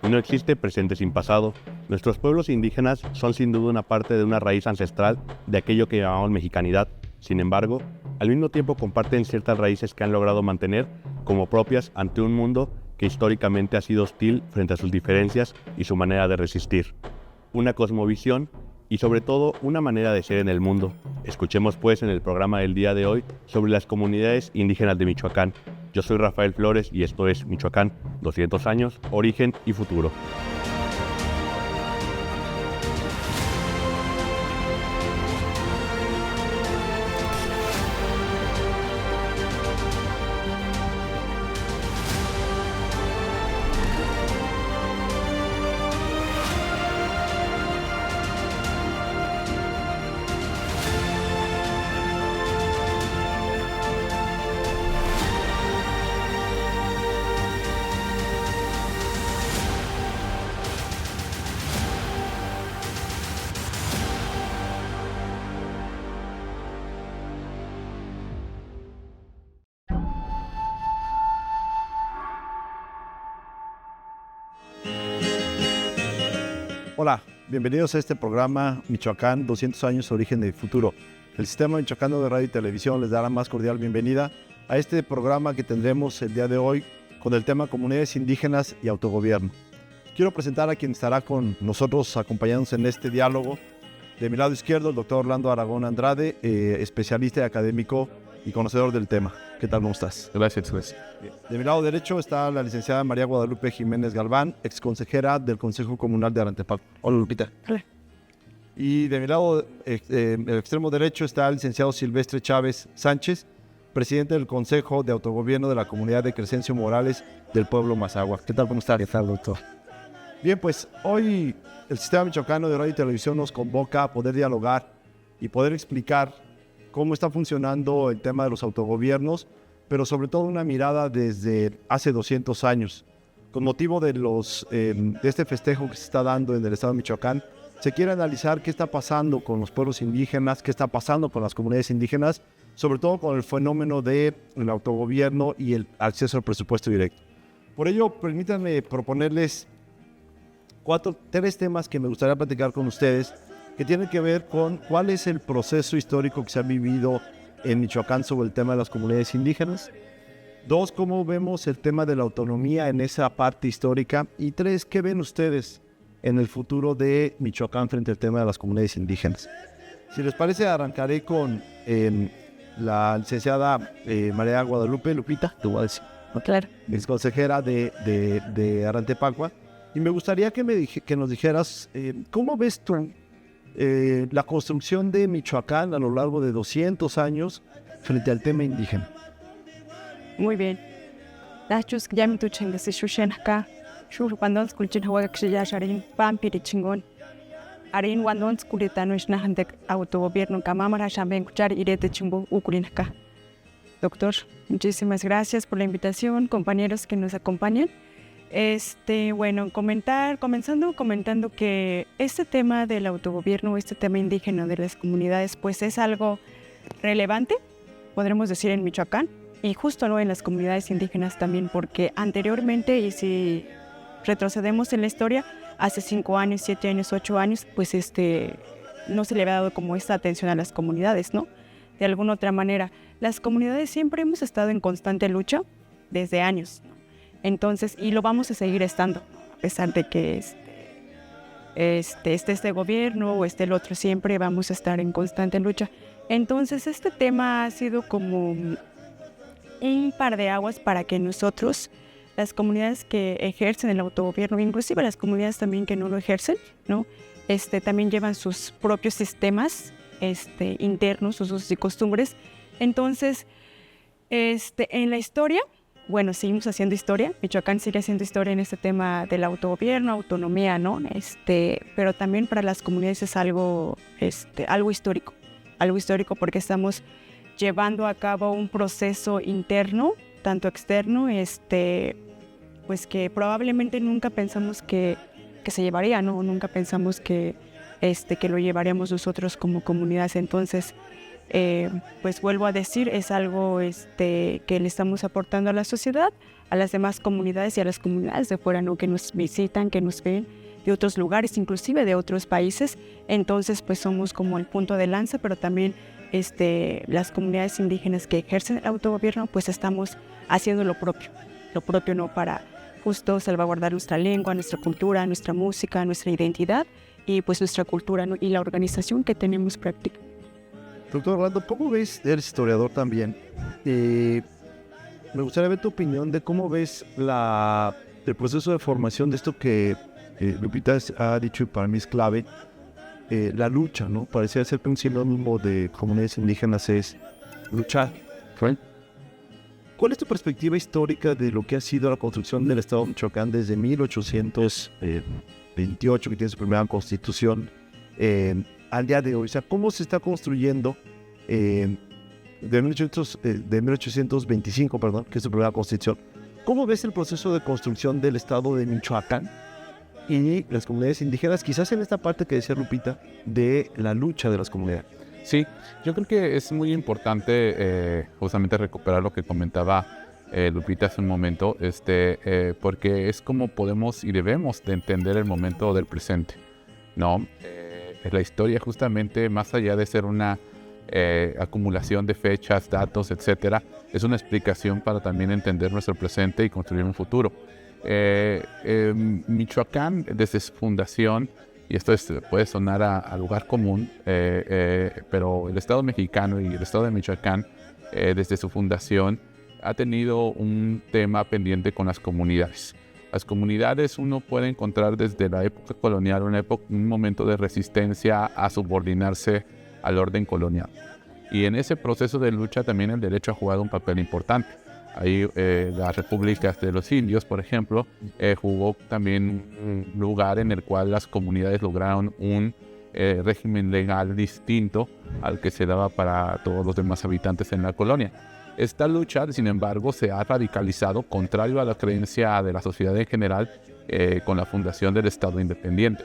y no existe presente sin pasado. Nuestros pueblos indígenas son sin duda una parte de una raíz ancestral de aquello que llamamos mexicanidad. Sin embargo, al mismo tiempo comparten ciertas raíces que han logrado mantener como propias ante un mundo que históricamente ha sido hostil frente a sus diferencias y su manera de resistir. Una cosmovisión y sobre todo una manera de ser en el mundo. Escuchemos pues en el programa del día de hoy sobre las comunidades indígenas de Michoacán. Yo soy Rafael Flores y esto es Michoacán, 200 años, origen y futuro. Hola, bienvenidos a este programa Michoacán, 200 años, origen y futuro. El Sistema Michoacano de Radio y Televisión les da la más cordial bienvenida a este programa que tendremos el día de hoy con el tema Comunidades Indígenas y Autogobierno. Quiero presentar a quien estará con nosotros acompañándonos en este diálogo. De mi lado izquierdo, el doctor Orlando Aragón Andrade, especialista y académico y conocedor del tema. ¿Qué tal? ¿Cómo estás? Gracias. De mi lado derecho está la licenciada María Guadalupe Jiménez Galván, exconsejera del Consejo Comunal de Arantepaco. Hola, Lupita. Hola. Y de mi lado, el extremo derecho, está el licenciado Silvestre Chávez Sánchez, presidente del Consejo de Autogobierno de la Comunidad de Crescencio Morales del pueblo Mazahua. ¿Qué tal? ¿Cómo estás? ¿Qué tal, doctor? Bien, pues hoy el Sistema Michoacano de Radio y Televisión nos convoca a poder dialogar y poder explicar cómo está funcionando el tema de los autogobiernos, pero sobre todo una mirada desde hace 200 años. Con motivo de este festejo que se está dando en el estado de Michoacán, se quiere analizar qué está pasando con los pueblos indígenas, qué está pasando con las comunidades indígenas, sobre todo con el fenómeno del autogobierno y el acceso al presupuesto directo. Por ello, permítanme proponerles tres temas que me gustaría platicar con ustedes, que tienen que ver con cuál es el proceso histórico que se ha vivido en Michoacán sobre el tema de las comunidades indígenas. 2, cómo vemos el tema de la autonomía en esa parte histórica. Y 3, qué ven ustedes en el futuro de Michoacán frente al tema de las comunidades indígenas. Si les parece, arrancaré con la licenciada María Guadalupe. Lupita, te voy a decir. Claro. Es consejera de Arantepacua. Y me gustaría que nos dijeras, ¿cómo ves tú la construcción de Michoacán a lo largo de 200 años frente al tema indígena? Muy bien. Dachus ya me tuchen que se shushen acá. Shur cuando escuchen hawa que ya sharin pampiri chingón. Arin cuando escuchan es nahante autogobierno kamamara shamben kuchar irete chimbo ukurin acá. Doctor, muchísimas gracias por la invitación, compañeros que nos acompañan. Comenzando comentando que este tema del autogobierno, este tema indígena de las comunidades, pues es algo relevante, podremos decir, en Michoacán, y justo no en las comunidades indígenas también, porque anteriormente, y si retrocedemos en la historia, hace 5 años, 7 años, 8 años, pues no se le había dado como esta atención a las comunidades, ¿no? De alguna otra manera, las comunidades siempre hemos estado en constante lucha desde años, ¿no? Entonces, y lo vamos a seguir estando, a pesar de que este gobierno o el otro, siempre vamos a estar en constante lucha. Entonces, este tema ha sido como un par de aguas para que nosotros, las comunidades que ejercen el autogobierno, inclusive las comunidades también que no lo ejercen, ¿no? También llevan sus propios sistemas internos, sus usos y costumbres. Entonces, en la historia, bueno, seguimos haciendo historia. Michoacán sigue haciendo historia en este tema del autogobierno, autonomía, ¿no? Pero también para las comunidades es algo histórico. Algo histórico porque estamos llevando a cabo un proceso interno, tanto externo, pues que probablemente nunca pensamos que se llevaría, ¿no? Nunca pensamos que lo llevaríamos nosotros como comunidades. Entonces, pues vuelvo a decir, es algo que le estamos aportando a la sociedad, a las demás comunidades y a las comunidades de fuera, ¿no? Que nos visitan, que nos ven de otros lugares, inclusive de otros países. Entonces, pues somos como el punto de lanza, pero también las comunidades indígenas que ejercen el autogobierno, pues estamos haciendo lo propio, ¿no? Para justo salvaguardar nuestra lengua, nuestra cultura, nuestra música, nuestra identidad y pues nuestra cultura, ¿no? Y la organización que tenemos práctica. Doctor Orlando, ¿cómo ves, eres historiador también? Me gustaría ver tu opinión de cómo ves el proceso de formación de esto que Lupita ha dicho y para mí es clave, la lucha, ¿no? Parecía ser que un sinónimo de comunidades indígenas es luchar. ¿Sí? ¿Cuál es tu perspectiva histórica de lo que ha sido la construcción del Estado de Michoacán desde 1828, que tiene su primera constitución, al día de hoy? O sea, ¿cómo se está construyendo de 1825, perdón, que es su primera constitución? ¿Cómo ves el proceso de construcción del Estado de Michoacán y las comunidades indígenas, quizás en esta parte que decía Lupita, de la lucha de las comunidades? Sí, yo creo que es muy importante justamente recuperar lo que comentaba Lupita hace un momento, porque es como podemos y debemos de entender el momento del presente, ¿no? La historia justamente, más allá de ser una acumulación de fechas, datos, etcétera, es una explicación para también entender nuestro presente y construir un futuro. Michoacán, desde su fundación, y esto puede sonar a lugar común, pero el Estado mexicano y el Estado de Michoacán, desde su fundación, ha tenido un tema pendiente con las comunidades. Las comunidades uno puede encontrar desde la época colonial un momento de resistencia a subordinarse al orden colonial. Y en ese proceso de lucha también el derecho ha jugado un papel importante. Ahí las repúblicas de los indios, por ejemplo, jugó también un lugar en el cual las comunidades lograron un régimen legal distinto al que se daba para todos los demás habitantes en la colonia. Esta lucha, sin embargo, se ha radicalizado, contrario a la creencia de la sociedad en general, con la fundación del Estado independiente,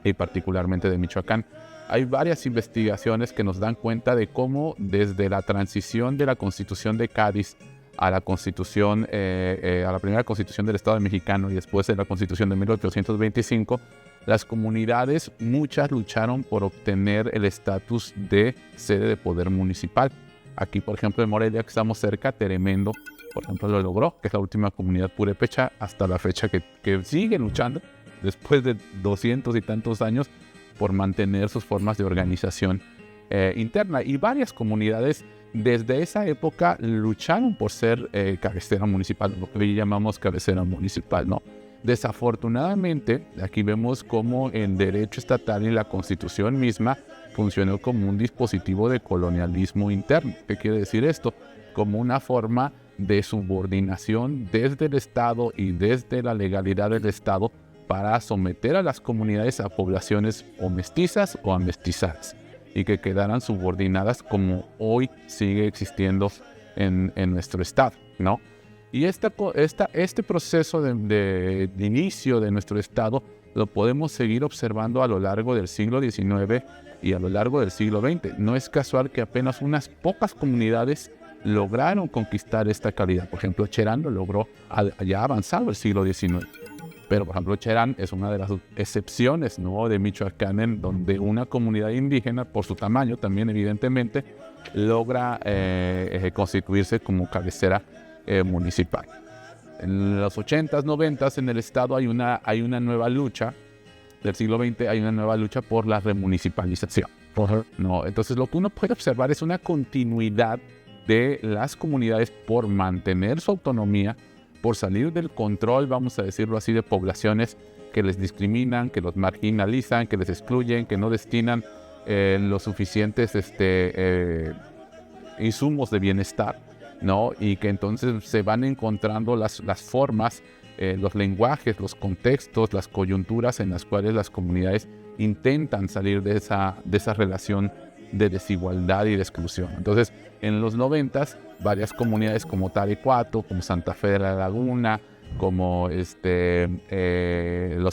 y particularmente de Michoacán. Hay varias investigaciones que nos dan cuenta de cómo desde la transición de la Constitución de Cádiz a la Constitución, a la primera Constitución del Estado mexicano y después de la Constitución de 1825, las comunidades, muchas lucharon por obtener el estatus de sede de poder municipal. Aquí, por ejemplo, en Morelia, que estamos cerca, Teremendo, por ejemplo, lo logró, que es la última comunidad purépecha hasta la fecha que sigue luchando, después de 200 y tantos años, por mantener sus formas de organización interna. Y varias comunidades desde esa época lucharon por ser cabecera municipal, lo que hoy llamamos cabecera municipal, ¿no? Desafortunadamente, aquí vemos cómo el derecho estatal y la Constitución misma funcionó como un dispositivo de colonialismo interno. ¿Qué quiere decir esto? Como una forma de subordinación desde el Estado y desde la legalidad del Estado para someter a las comunidades a poblaciones o mestizas o amestizadas y que quedaran subordinadas como hoy sigue existiendo en nuestro Estado, ¿no? Y este proceso de inicio de nuestro Estado lo podemos seguir observando a lo largo del siglo XIX y a lo largo del siglo XX. No es casual que apenas unas pocas comunidades lograron conquistar esta calidad. Por ejemplo, Cherán lo logró ya avanzado el siglo XIX. Pero, por ejemplo, Cherán es una de las excepciones, ¿no?, de Michoacán, en donde una comunidad indígena, por su tamaño también evidentemente, logra constituirse como cabecera municipal. En los 80s, 90s, en el Estado hay una nueva lucha, del siglo XX hay una nueva lucha por la remunicipalización, ¿no? Entonces, lo que uno puede observar es una continuidad de las comunidades por mantener su autonomía, por salir del control, vamos a decirlo así, de poblaciones que les discriminan, que los marginalizan, que les excluyen, que no destinan los suficientes insumos de bienestar, ¿no? Y que entonces se van encontrando las formas, los lenguajes, los contextos, las coyunturas en las cuales las comunidades intentan salir de esa relación de desigualdad y de exclusión. Entonces, en los 90s, varias comunidades como Tarecuato, como Santa Fe de la Laguna, como los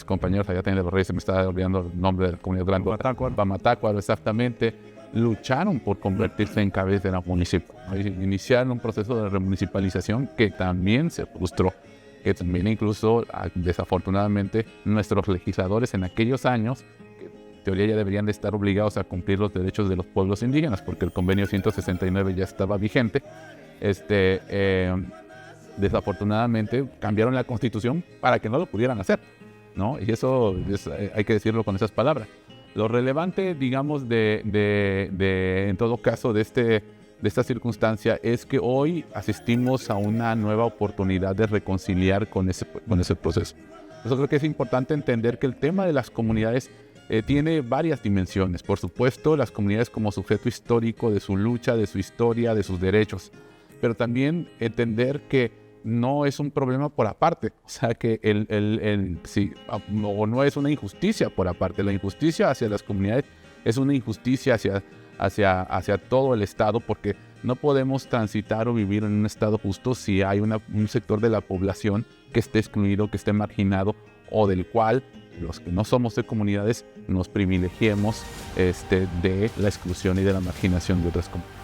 compañeros allá en los Reyes, se me está olvidando el nombre de la comunidad grande, Bamatácuaro, exactamente, lucharon por convertirse en cabeza de la municipio. Iniciaron un proceso de remunicipalización que también se frustró, que también incluso, desafortunadamente, nuestros legisladores en aquellos años, que en teoría ya deberían de estar obligados a cumplir los derechos de los pueblos indígenas, porque el convenio 169 ya estaba vigente, desafortunadamente cambiaron la Constitución para que no lo pudieran hacer, ¿no? Y eso hay que decirlo con esas palabras. Lo relevante, digamos, en todo caso, de esta circunstancia es que hoy asistimos a una nueva oportunidad de reconciliar con ese proceso. Yo creo que es importante entender que el tema de las comunidades tiene varias dimensiones. Por supuesto, las comunidades como sujeto histórico de su lucha, de su historia, de sus derechos, pero también entender que no es un problema por aparte, o sea que no es una injusticia por aparte. La injusticia hacia las comunidades es una injusticia hacia todo el Estado, porque no podemos transitar o vivir en un Estado justo si hay un sector de la población que esté excluido, que esté marginado, o del cual los que no somos de comunidades nos privilegiemos de la exclusión y de la marginación de otras comunidades.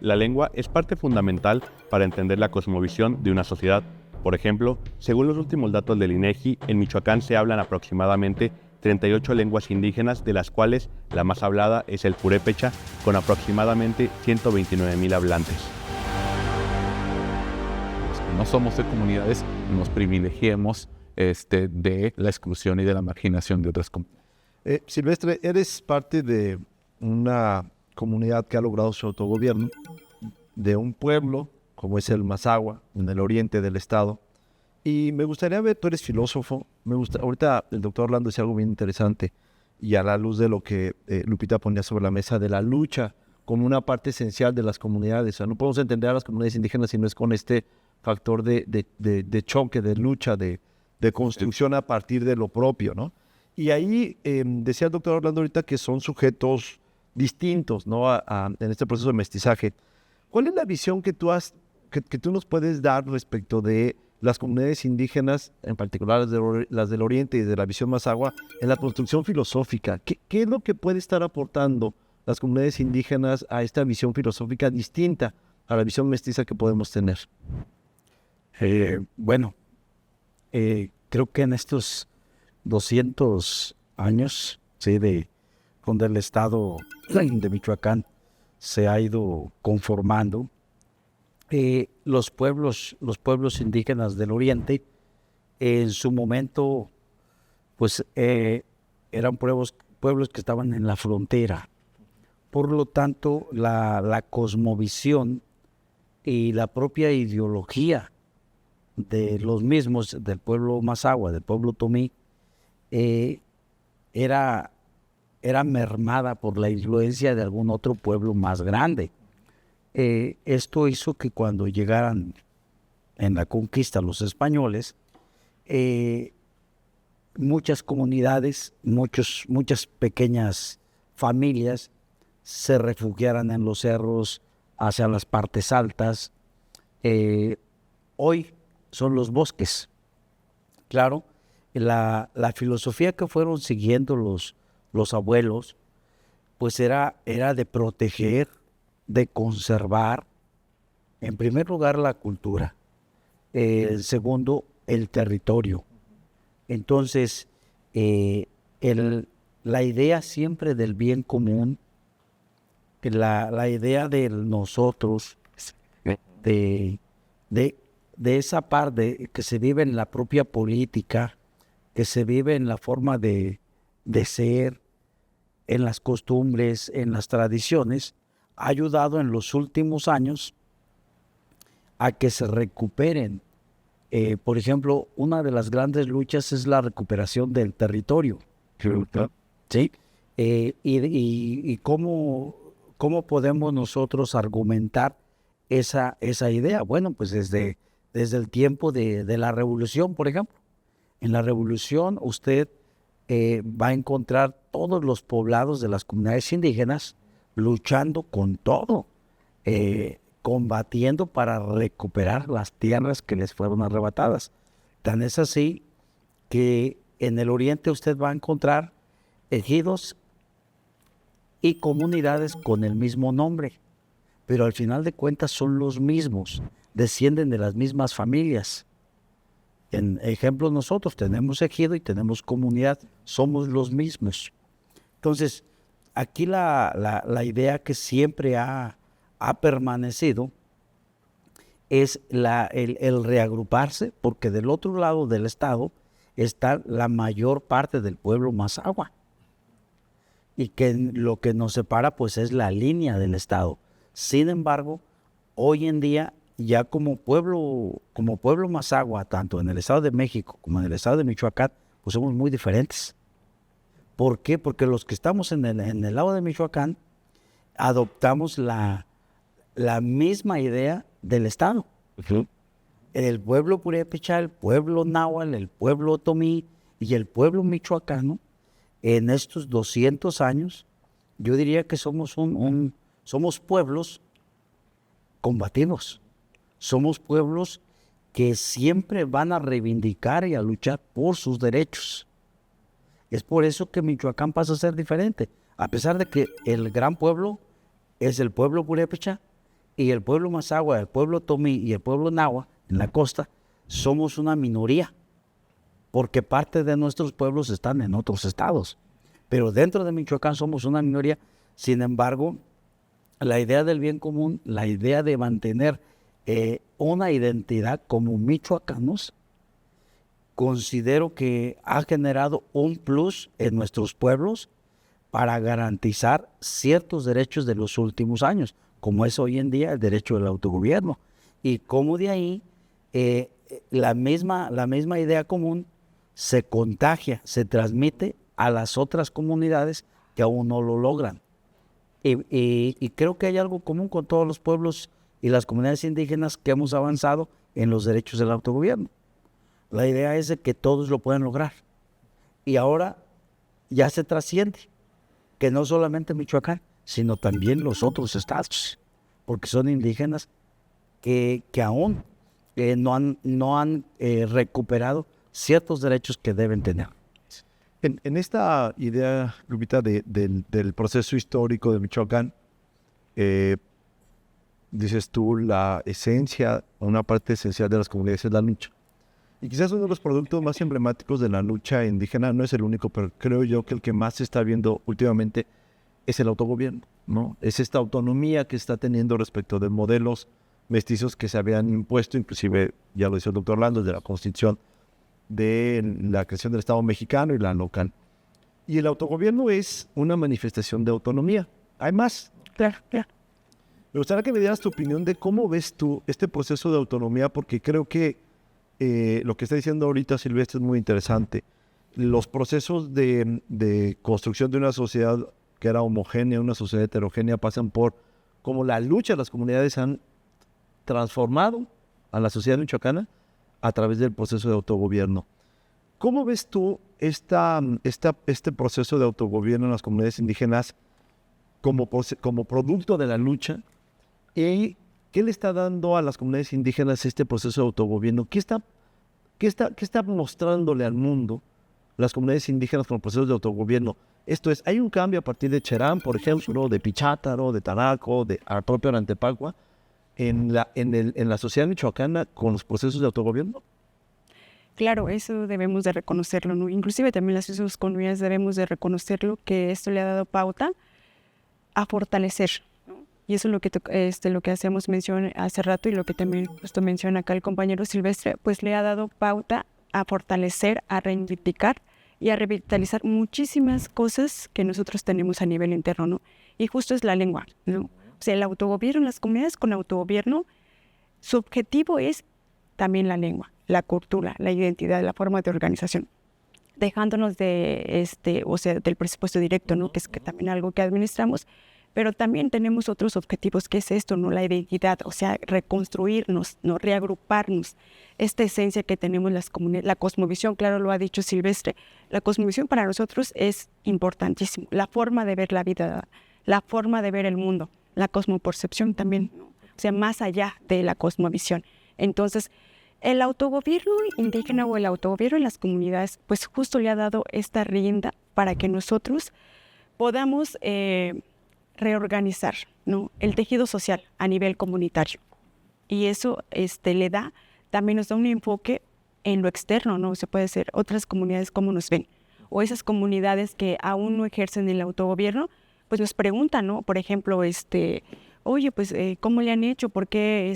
La lengua es parte fundamental para entender la cosmovisión de una sociedad. Por ejemplo, según los últimos datos del INEGI, en Michoacán se hablan aproximadamente 38 lenguas indígenas, de las cuales la más hablada es el purépecha, con aproximadamente 129,000 hablantes. Los que no somos de comunidades nos privilegiemos de la exclusión y de la marginación de otras comunidades. Silvestre, eres parte de una comunidad que ha logrado su autogobierno, de un pueblo como es el Mazahua, en el oriente del estado. Y me gustaría ver, tú eres filósofo, ahorita el doctor Orlando decía algo bien interesante, y a la luz de lo que Lupita ponía sobre la mesa, de la lucha como una parte esencial de las comunidades. O sea, no podemos entender a las comunidades indígenas si no es con este factor de choque, de lucha, de construcción a partir de lo propio, ¿no? Y ahí decía el doctor Orlando ahorita que son sujetos distintos, ¿no? En este proceso de mestizaje. ¿Cuál es la visión que tú nos puedes dar respecto de las comunidades indígenas, en particular las del Oriente y de la visión Mazahua, en la construcción filosófica? ¿Qué es lo que puede estar aportando las comunidades indígenas a esta visión filosófica distinta a la visión mestiza que podemos tener? Creo que en estos 200 años, ¿sí?, donde el estado de Michoacán se ha ido conformando, los pueblos indígenas del Oriente, en su momento, pues eran pueblos que estaban en la frontera. Por lo tanto, la cosmovisión y la propia ideología de los mismos, del pueblo Mazahua, del pueblo Tomí, era mermada por la influencia de algún otro pueblo más grande. Esto hizo que cuando llegaran en la conquista los españoles, muchas comunidades, muchas pequeñas familias se refugiaran en los cerros, hacia las partes altas. Hoy son los bosques. Claro, la filosofía que fueron siguiendo los abuelos, pues era de proteger, de conservar, en primer lugar, la cultura, en segundo, el territorio. Entonces, la idea siempre del bien común, la idea de nosotros, de esa parte que se vive en la propia política, que se vive en la forma de ser, en las costumbres, en las tradiciones, ha ayudado en los últimos años a que se recuperen. Por ejemplo, una de las grandes luchas es la recuperación del territorio. ¿Sí? Y cómo podemos nosotros argumentar esa idea. Bueno, pues desde el tiempo de la Revolución, por ejemplo. En la Revolución usted va a encontrar todos los poblados de las comunidades indígenas luchando con todo. combatiendo para recuperar las tierras que les fueron arrebatadas. Tan es así que en el oriente usted va a encontrar ejidos y comunidades con el mismo nombre, pero al final de cuentas son los mismos, descienden de las mismas familias. En ejemplo, nosotros tenemos ejido y tenemos comunidad, somos los mismos. Entonces, aquí la idea que siempre ha permanecido es el reagruparse, porque del otro lado del estado está la mayor parte del pueblo Mazahua, y que lo que nos separa pues es la línea del estado. Sin embargo, hoy en día ya como pueblo Mazahua, tanto en el estado de México como en el estado de Michoacán, pues somos muy diferentes. ¿Por qué? Porque los que estamos en el lado de Michoacán adoptamos la misma idea del estado. El pueblo purépecha, el pueblo náhuatl, el pueblo otomí y el pueblo michoacano, en estos 200 años, yo diría que somos somos pueblos combativos. Somos pueblos que siempre van a reivindicar y a luchar por sus derechos. Es por eso que Michoacán pasa a ser diferente. A pesar de que el gran pueblo es el pueblo purépecha y el pueblo Mazahua, el pueblo otomí y el pueblo náhuatl en la costa, somos una minoría, porque parte de nuestros pueblos están en otros estados. Pero dentro de Michoacán somos una minoría. Sin embargo, la idea del bien común, la idea de mantener una identidad como michoacanos, considero que ha generado un plus en nuestros pueblos para garantizar ciertos derechos de los últimos años, como es hoy en día el derecho del autogobierno. Y como de ahí la misma idea común se contagia, se transmite a las otras comunidades que aún no lo logran. Y creo que hay algo común con todos los pueblos y las comunidades indígenas que hemos avanzado en los derechos del autogobierno. La idea es de que todos lo puedan lograr. Y ahora ya se trasciende, que no solamente Michoacán, sino también los otros estados, porque son indígenas que aún no han recuperado ciertos derechos que deben tener. En esta idea, Lupita, del proceso histórico de Michoacán, dices tú, la esencia, una parte esencial de las comunidades es la lucha. Y quizás uno de los productos más emblemáticos de la lucha indígena, no es el único, pero creo yo que el que más se está viendo últimamente es el autogobierno, ¿no? Es esta autonomía que está teniendo respecto de modelos mestizos que se habían impuesto, inclusive, ya lo dice el doctor Orlando, de la Constitución, de la creación del Estado mexicano y la local. Y el autogobierno es una manifestación de autonomía. Hay más. Claro. Me gustaría que me dieras tu opinión de cómo ves tú este proceso de autonomía, porque creo que lo que está diciendo ahorita Silvestre es muy interesante. Los procesos de construcción de una sociedad que era homogénea, una sociedad heterogénea, pasan por cómo la lucha de las comunidades han transformado a la sociedad michoacana a través del proceso de autogobierno. ¿Cómo ves tú este proceso de autogobierno en las comunidades indígenas como producto de la lucha? ¿Y qué le está dando a las comunidades indígenas este proceso de autogobierno? ¿Qué está mostrándole al mundo las comunidades indígenas con los procesos de autogobierno? Esto es, hay un cambio a partir de Cherán, por ejemplo, de Pichátaro, de Tanaco, de propio Anantepagua, en la sociedad michoacana con los procesos de autogobierno. Claro, eso debemos de reconocerlo, ¿no? Inclusive también las mismas comunidades debemos de reconocerlo, que esto le ha dado pauta a fortalecer, ¿no? Y eso es lo que hacemos mención hace rato y lo que también justo menciona acá el compañero Silvestre, pues le ha dado pauta a fortalecer, a reivindicar y a revitalizar muchísimas cosas que nosotros tenemos a nivel interno, ¿no? Y justo es la lengua, ¿no? O sea, el autogobierno, las comunidades con autogobierno, su objetivo es también la lengua, la cultura, la identidad, la forma de organización, dejándonos del presupuesto directo, ¿no? Que es también algo que administramos, pero también tenemos otros objetivos, que es esto, ¿no? La identidad, o sea, reconstruirnos, ¿no? Reagruparnos, esta esencia que tenemos las comunidades, la cosmovisión, claro, lo ha dicho Silvestre, la cosmovisión para nosotros es importantísimo, la forma de ver la vida, la forma de ver el mundo, la cosmopercepción también, ¿no? O sea, más allá de la cosmovisión. Entonces, el autogobierno indígena o el autogobierno en las comunidades, pues justo le ha dado esta rienda para que nosotros podamos reorganizar, ¿no?, el tejido social a nivel comunitario. Y eso también nos da un enfoque en lo externo, ¿no? Se puede ser otras comunidades cómo nos ven. O esas comunidades que aún no ejercen el autogobierno, pues nos preguntan, ¿no? Por ejemplo, oye, pues, ¿cómo le han hecho? ¿Por qué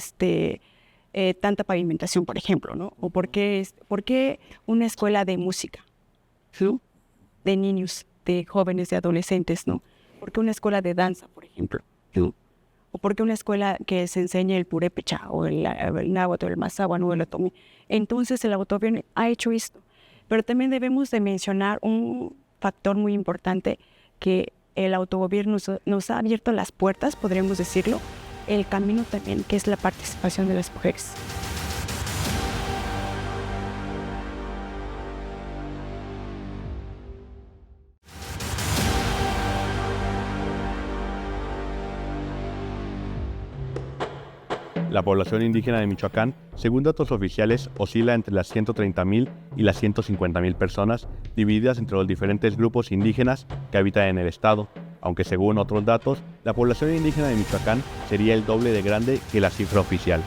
tanta pavimentación, por ejemplo, ¿no? O ¿por qué una escuela de música, ¿no?, de niños, de jóvenes, de adolescentes, ¿no? ¿Por qué una escuela de danza, por ejemplo, ¿no? ¿O por qué una escuela que se enseñe el purépecha o el náhuatl o el mazahua, ¿no?, el otomí? Entonces el autogobierno ha hecho esto. Pero también debemos de mencionar un factor muy importante, que el autogobierno nos ha abierto las puertas, podríamos decirlo, el camino también, que es la participación de las mujeres. La población indígena de Michoacán, según datos oficiales, oscila entre las 130,000 y las 150,000 personas, divididas entre los diferentes grupos indígenas que habitan en el estado, aunque según otros datos, la población indígena de Michoacán sería el doble de grande que la cifra oficial.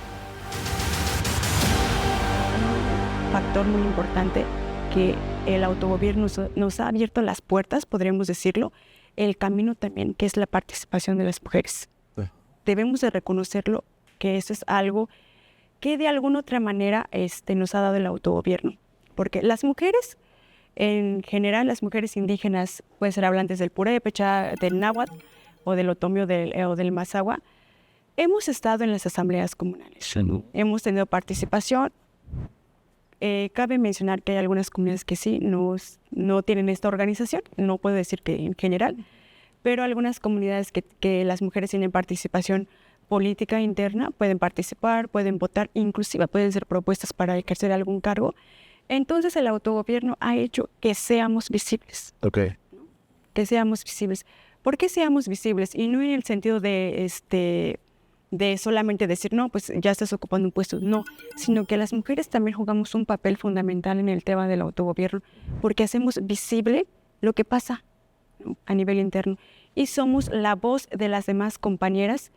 Un factor muy importante, que el autogobierno nos ha abierto las puertas, podríamos decirlo, el camino también, que es la participación de las mujeres. Debemos de reconocerlo, que eso es algo que de alguna otra manera nos ha dado el autogobierno. Porque las mujeres, en general, las mujeres indígenas, pueden ser hablantes del purépecha, del náhuatl o del otomí o del mazahua, hemos estado en las asambleas comunales, hemos tenido participación. Cabe mencionar que hay algunas comunidades que sí no tienen esta organización, no puedo decir que en general, pero algunas comunidades que las mujeres tienen participación política interna, pueden participar, pueden votar, inclusive pueden ser propuestas para ejercer algún cargo. Entonces el autogobierno ha hecho que seamos visibles. Okay. Que seamos visibles. ¿Por qué seamos visibles? Y no en el sentido de solamente decir, no, pues ya estás ocupando un puesto, no, sino que las mujeres también jugamos un papel fundamental en el tema del autogobierno, porque hacemos visible lo que pasa, ¿no?, a nivel interno, y somos la voz de las demás compañeras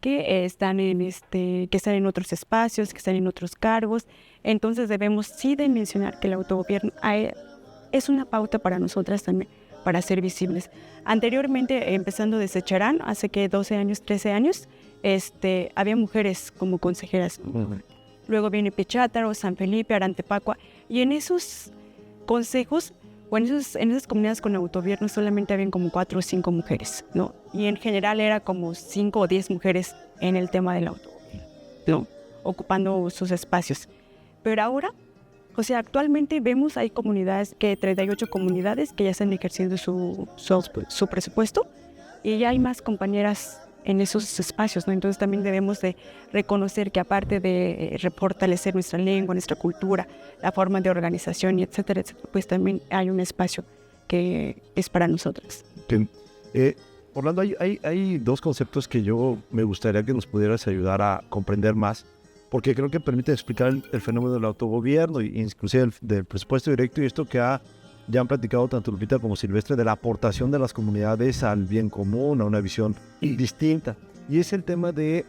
que están en otros espacios, que están en otros cargos. Entonces debemos sí de mencionar que el autogobierno es una pauta para nosotras también, para ser visibles. Anteriormente, empezando desde Charán, hace que 12 años, 13 años, había mujeres como consejeras. Luego viene Pichátaro, San Felipe, Arantepacua, y en esos consejos, o en esas comunidades con autogobierno, solamente habían como 4 o 5 mujeres, ¿no? Y en general era como 5 o 10 mujeres en el tema del autogobierno, ¿no?, ocupando sus espacios. Pero ahora, o sea, actualmente vemos, hay 38 comunidades que ya están ejerciendo su presupuesto, y ya hay más compañeras en esos espacios, ¿no? Entonces también debemos de reconocer que, aparte de fortalecer nuestra lengua, nuestra cultura, la forma de organización, y etcétera, etcétera, pues también hay un espacio que es para nosotras. Orlando, hay dos conceptos que yo me gustaría que nos pudieras ayudar a comprender más, porque creo que permite explicar el fenómeno del autogobierno, e inclusive del presupuesto directo, y esto que ya han platicado tanto Lupita como Silvestre, de la aportación de las comunidades al bien común, a una visión distinta. Y es el tema de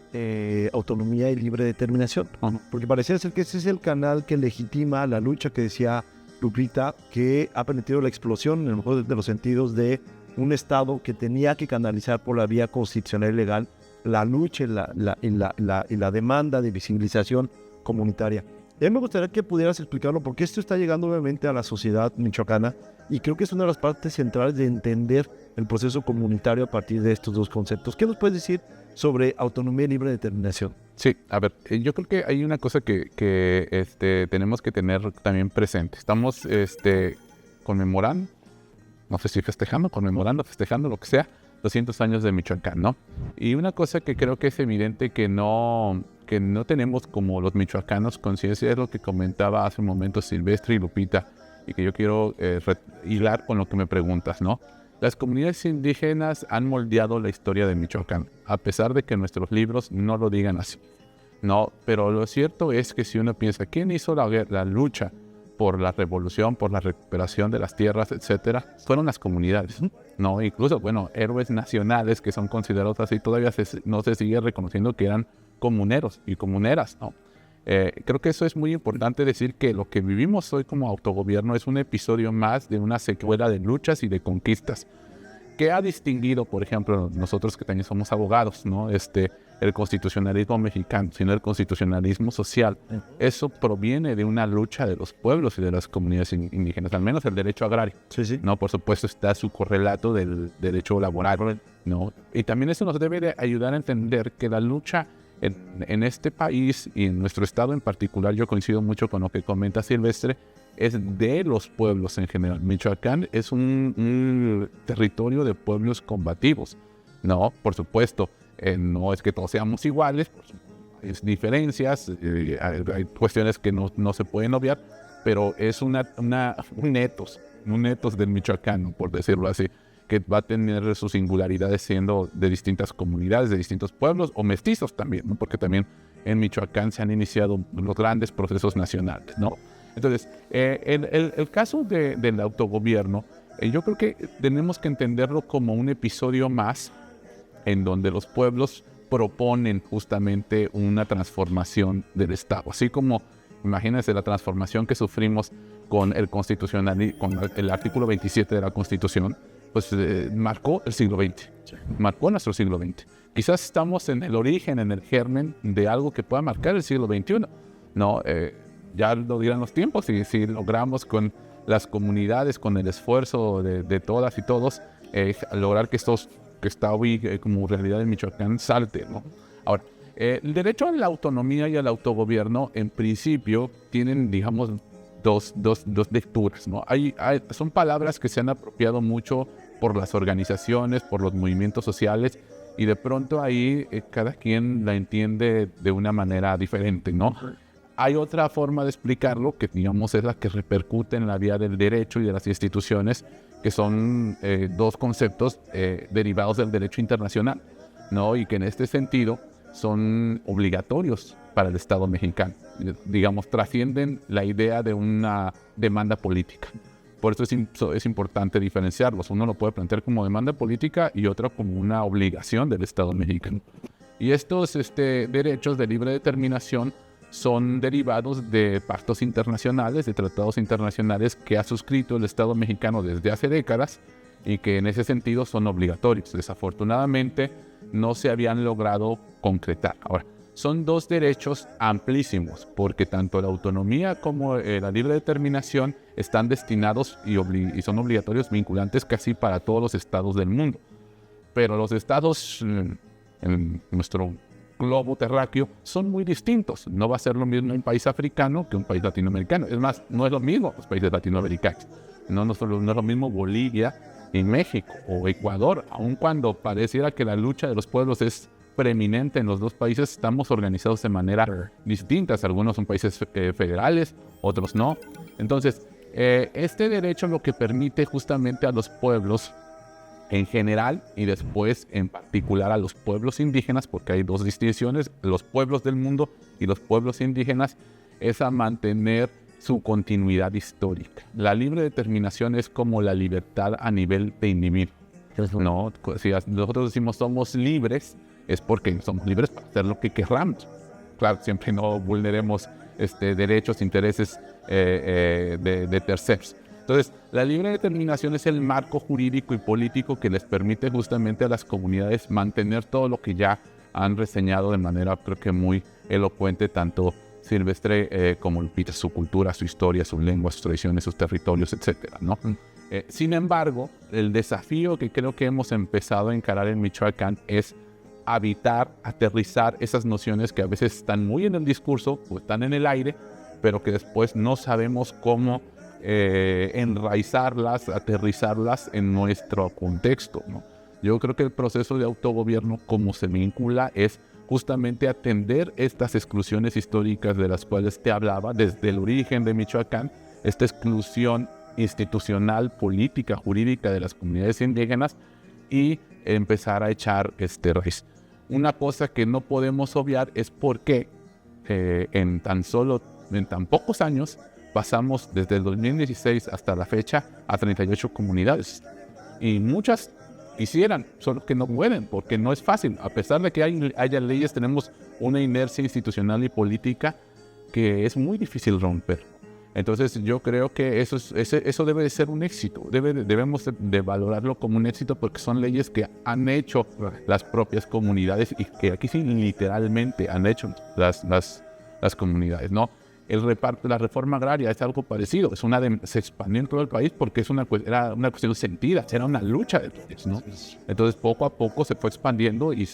autonomía y libre determinación. Porque parecía ser que ese es el canal que legitima la lucha que decía Lupita, que ha permitido la explosión, en el mejor de los sentidos, de un Estado que tenía que canalizar por la vía constitucional y legal la lucha y la demanda de visibilización comunitaria. Y a mí me gustaría que pudieras explicarlo, porque esto está llegando obviamente a la sociedad michoacana, y creo que es una de las partes centrales de entender el proceso comunitario a partir de estos dos conceptos. ¿Qué nos puedes decir sobre autonomía y libre determinación? Sí, a ver, yo creo que hay una cosa que tenemos que tener también presente. Estamos conmemorando, no sé si festejando, lo que sea, 200 años de Michoacán, ¿no? Y una cosa que creo que es evidente que no tenemos como los michoacanos conciencia, es lo que comentaba hace un momento Silvestre y Lupita, y que yo quiero hilar con lo que me preguntas, ¿no? Las comunidades indígenas han moldeado la historia de Michoacán, a pesar de que nuestros libros no lo digan así. No, pero lo cierto es que si uno piensa, ¿quién hizo la lucha por la revolución, por la recuperación de las tierras, etcétera? Fueron las comunidades, ¿no? Incluso, bueno, héroes nacionales que son considerados así, todavía no se sigue reconociendo que eran comuneros y comuneras, ¿no? Creo que eso es muy importante decir, que lo que vivimos hoy como autogobierno es un episodio más de una secuela de luchas y de conquistas. ¿Qué ha distinguido, por ejemplo, nosotros que también somos abogados, ¿no? El constitucionalismo mexicano, sino el constitucionalismo social? Eso proviene de una lucha de los pueblos y de las comunidades indígenas, al menos el derecho agrario. Sí. ¿No? Por supuesto está su correlato del derecho laboral, ¿no? Y también eso nos debe de ayudar a entender que la lucha en este país y en nuestro estado en particular, yo coincido mucho con lo que comenta Silvestre, es de los pueblos en general. Michoacán es un territorio de pueblos combativos, ¿no? Por supuesto, no es que todos seamos iguales, hay diferencias, hay cuestiones que no se pueden obviar, pero es un etos del michoacano, por decirlo así, que va a tener sus singularidades siendo de distintas comunidades, de distintos pueblos, o mestizos también, ¿no? Porque también en Michoacán se han iniciado los grandes procesos nacionales, ¿no? Entonces, el caso del autogobierno, yo creo que tenemos que entenderlo como un episodio más en donde los pueblos proponen justamente una transformación del Estado. Así como, imagínense la transformación que sufrimos con con el artículo 27 de la Constitución, pues marcó el siglo XX, marcó nuestro siglo XX. Quizás estamos en el origen, en el germen de algo que pueda marcar el siglo XXI, ¿no? Ya lo dirán los tiempos, y si logramos con las comunidades, con el esfuerzo de todas y todos, lograr que que está hoy como realidad en Michoacán salte, ¿no? Ahora, el derecho a la autonomía y al autogobierno, en principio, tienen, digamos, dos lecturas, ¿no? Son palabras que se han apropiado mucho por las organizaciones, por los movimientos sociales, y de pronto ahí cada quien la entiende de una manera diferente, ¿no? Hay otra forma de explicarlo, que digamos es la que repercute en la vía del derecho y de las instituciones, que son dos conceptos derivados del derecho internacional, ¿no? Y que en este sentido son obligatorios para el Estado mexicano. Digamos, trascienden la idea de una demanda política. Por eso es importante diferenciarlos. Uno lo puede plantear como demanda política y otro como una obligación del Estado mexicano. Y estos derechos de libre determinación son derivados de pactos internacionales, de tratados internacionales que ha suscrito el Estado mexicano desde hace décadas y que en ese sentido son obligatorios. Desafortunadamente no se habían logrado concretar. Ahora, son dos derechos amplísimos, porque tanto la autonomía como la libre determinación están destinados y son obligatorios, vinculantes casi para todos los estados del mundo. Pero los estados en nuestro globo terráqueo son muy distintos. No va a ser lo mismo un país africano que un país latinoamericano. Es más, no es lo mismo los países latinoamericanos. No es lo mismo Bolivia y México o Ecuador. Aun cuando pareciera que la lucha de los pueblos es preeminente en los dos países, estamos organizados de manera distinta. Algunos son países federales, otros no. Entonces, este derecho lo que permite justamente a los pueblos en general y después en particular a los pueblos indígenas, porque hay dos distinciones, los pueblos del mundo y los pueblos indígenas, es a mantener su continuidad histórica. La libre determinación es como la libertad a nivel de individuo, ¿no? Si nosotros decimos somos libres, es porque somos libres para hacer lo que querramos. Claro, siempre no vulneremos derechos, intereses de terceros. Entonces, la libre determinación es el marco jurídico y político que les permite justamente a las comunidades mantener todo lo que ya han reseñado de manera, creo que muy elocuente, tanto Silvestre como Lupita, su cultura, su historia, su lengua, sus tradiciones, sus territorios, etcétera, ¿no? Sin embargo, el desafío que creo que hemos empezado a encarar en Michoacán es habitar, aterrizar esas nociones que a veces están muy en el discurso o están en el aire, pero que después no sabemos cómo enraizarlas, aterrizarlas en nuestro contexto, ¿no? Yo creo que el proceso de autogobierno, como se vincula, es justamente atender estas exclusiones históricas de las cuales te hablaba desde el origen de Michoacán, esta exclusión institucional, política, jurídica de las comunidades indígenas y empezar a echar raíz. Una cosa que no podemos obviar es por qué en tan pocos años pasamos desde el 2016 hasta la fecha a 38 comunidades. Y muchas quisieran, solo que no pueden, porque no es fácil. A pesar de que haya leyes, tenemos una inercia institucional y política que es muy difícil romper. Entonces yo creo que eso debe de ser un éxito. Debemos de valorarlo como un éxito porque son leyes que han hecho las propias comunidades y que aquí sí literalmente han hecho las comunidades, ¿no? La reforma agraria es algo parecido, se expandió en todo el país porque era una cuestión sentida, era una lucha de todos, ¿no? Entonces poco a poco se fue expandiendo y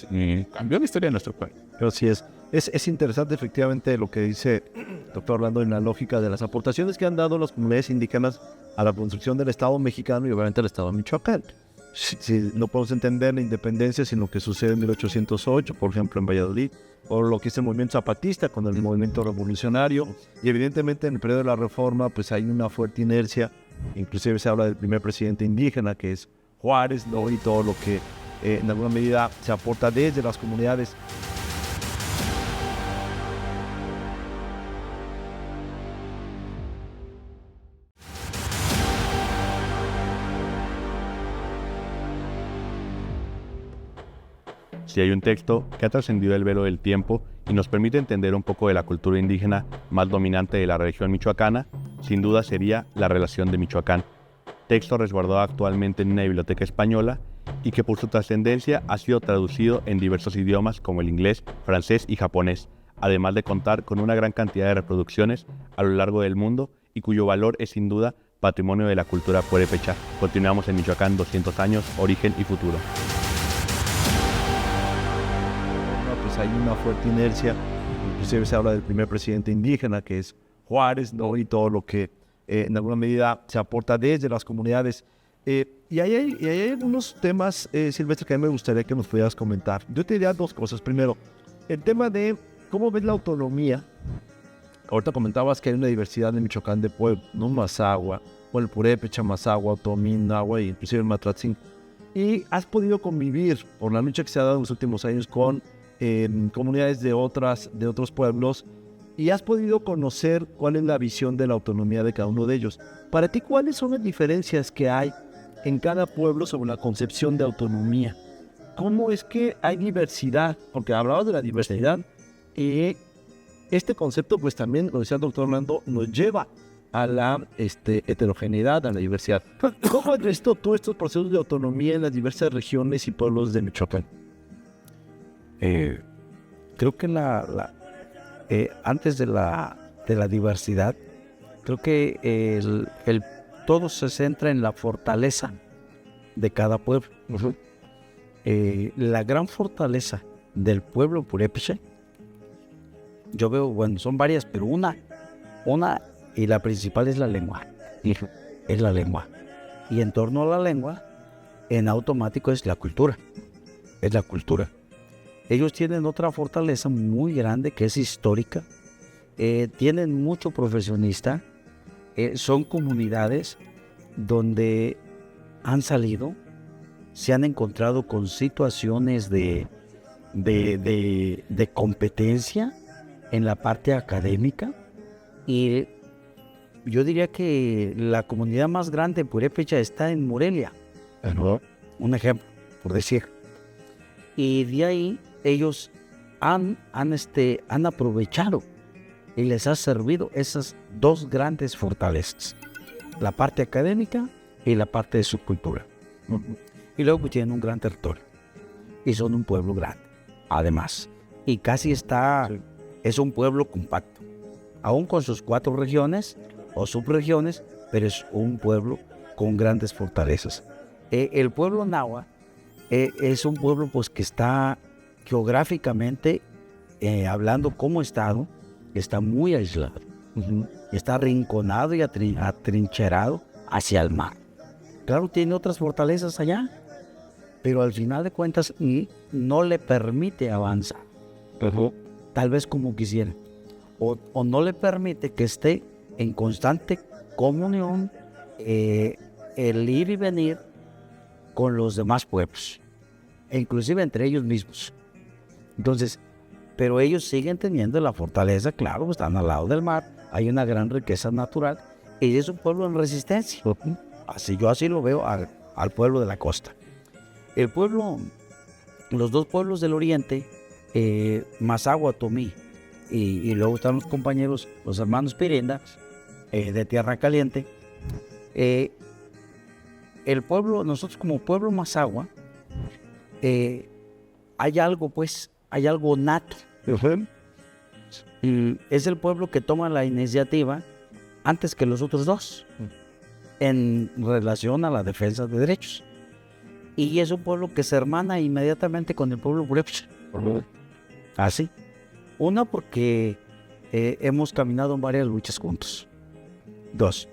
cambió la historia de nuestro país. Así es. Es interesante efectivamente lo que dice el doctor Orlando en la lógica de las aportaciones que han dado las comunidades indígenas a la construcción del Estado mexicano y obviamente al Estado de Michoacán. Si no podemos entender la independencia sin lo que sucede en 1808, por ejemplo en Valladolid, o lo que es el movimiento zapatista con el movimiento revolucionario, y evidentemente en el periodo de la Reforma pues hay una fuerte inercia, inclusive se habla del primer presidente indígena que es Juárez, ¿no? Y todo lo que en alguna medida se aporta desde las comunidades. Si hay un texto que ha trascendido el velo del tiempo y nos permite entender un poco de la cultura indígena más dominante de la región michoacana, sin duda sería La Relación de Michoacán, texto resguardado actualmente en una biblioteca española y que por su trascendencia ha sido traducido en diversos idiomas como el inglés, francés y japonés, además de contar con una gran cantidad de reproducciones a lo largo del mundo y cuyo valor es sin duda patrimonio de la cultura purépecha. Continuamos en Michoacán 200 años, origen y futuro. Pues hay una fuerte inercia, inclusive se habla del primer presidente indígena que es Juárez, ¿no? Y todo lo que en alguna medida se aporta desde las comunidades. Y hay algunos temas, Silvestre, que a mí me gustaría que nos pudieras comentar. Yo te diría dos cosas. Primero, el tema de cómo ves la autonomía. Ahorita comentabas que hay una diversidad en Michoacán de pueblos, ¿no? Mazahua, el Purépecha, Mazahua, Otomí, Nahua y inclusive el Matratzin. Y has podido convivir por la lucha que se ha dado en los últimos años con comunidades de otros pueblos y has podido conocer cuál es la visión de la autonomía de cada uno de ellos. Para ti, ¿cuáles son las diferencias que hay en cada pueblo sobre la concepción de autonomía? ¿Cómo es que hay diversidad? Porque hablabas de la diversidad y este concepto pues también, como decía el doctor Orlando, nos lleva a la heterogeneidad, a la diversidad. ¿Cómo has visto tú estos procesos de autonomía en las diversas regiones y pueblos de Michoacán? Creo que antes de la diversidad, creo que todo se centra en la fortaleza de cada pueblo. Uh-huh. La gran fortaleza del pueblo purépecha, yo veo, bueno, son varias, pero una y la principal es la lengua. Uh-huh. Es la lengua. Y en torno a la lengua, en automático es la cultura. Es la cultura. Ellos tienen otra fortaleza muy grande que es histórica, tienen mucho profesionista, son comunidades donde han salido, se han encontrado con situaciones de competencia en la parte académica y yo diría que la comunidad más grande en Purépecha está en Morelia, ¿no? Un ejemplo, por decir. Y de ahí ellos han aprovechado y les ha servido esas dos grandes fortalezas, la parte académica y la parte de su cultura. Uh-huh. Y luego tienen un gran territorio y son un pueblo grande, además. Y casi es un pueblo compacto, aún con sus 4 regiones o subregiones, pero es un pueblo con grandes fortalezas. El pueblo Nahua es un pueblo pues que está geográficamente hablando como estado, está muy aislado, uh-huh. Está arrinconado y atrincherado hacia el mar. Claro, tiene otras fortalezas allá, pero al final de cuentas no le permite avanzar, uh-huh. Tal vez como quisiera, o, o, o no le permite que esté en constante comunión el ir y venir con los demás pueblos, e inclusive entre ellos mismos. Entonces, pero ellos siguen teniendo la fortaleza, claro, están al lado del mar, hay una gran riqueza natural, y es un pueblo en resistencia. Yo así lo veo al pueblo de la costa. El pueblo, los dos pueblos del oriente, Mazahua, Tomí, y luego están los compañeros, los hermanos Pirenda, de Tierra Caliente. El pueblo, nosotros como pueblo Mazahua, hay algo nato. Es el pueblo que toma la iniciativa antes que los otros dos en relación a la defensa de derechos. Y es un pueblo que se hermana inmediatamente con el pueblo purépecha. Así. Una, porque hemos caminado en varias luchas juntos. Dos,